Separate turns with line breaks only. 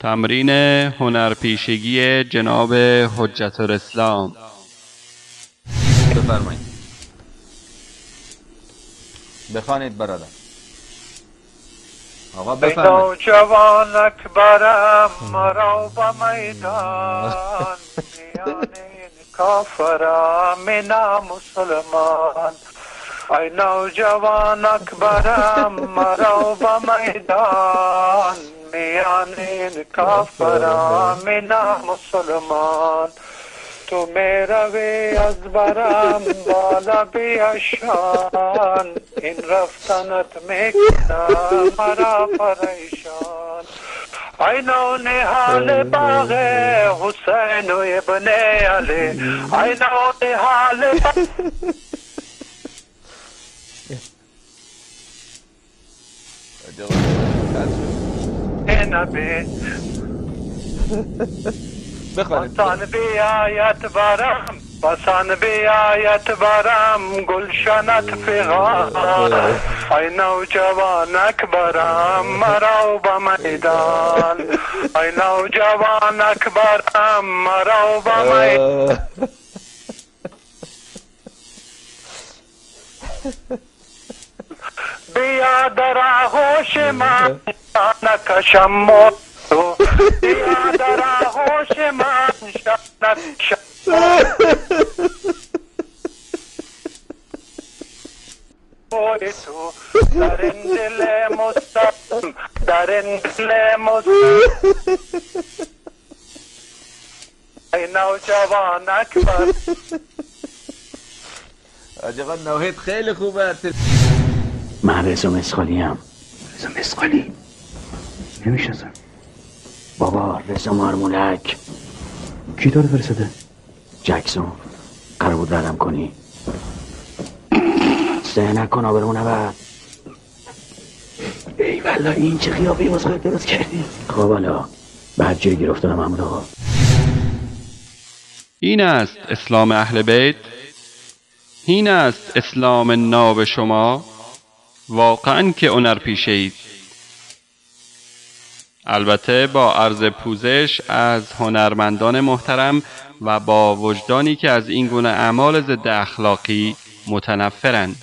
تمرین هنرپیشگی جناب حجت الاسلام.
بفرمایید. بخوانید برادر. آقا بفرمایید.
نوجوانک برم مرا به میدان، میان این کافرم نه مسلمان. ای نوجوانک برم مرا به میدان، میان این کافرم نه مسلمان. تو میروی از برم بالا بیاشان، این رفتنت میکنم مرا پریشان. ای نو نهال باغ حسین و ابن علی، ای نو نهال نبی بسان بیایت برم، بسان بیایت برم گلشنت فغان. ای نوجوانک برم مرا به میدان، ای نوجوانک برم مرا به میدان. بیا در آغوش من نکشم تو، بیا در آغوش من نکشم تو. در این دل مستم، در این دل مستم ای نوجوانک بر.
آقا نوحید خیلی خوبه.
من رضا مسخالیم. رضا مسخالی نمیشناسم. بابا رضا مارمولک. کی تو رو فرستاده؟ جکسون. قرار بود ردم کنی. سه نکن آبرو نبرد. ای والا این چه خیابی باز خودت درست کردی. خب حالا بعد جوری گیر افتادم محمود آقا.
این است اسلام اهل بیت، این است اسلام ناب شما. واقعا که هنرپیشه اید. البته با عرض پوزش از هنرمندان محترم و با وجدانی که از این گونه اعمال ضد اخلاقی متنفرند.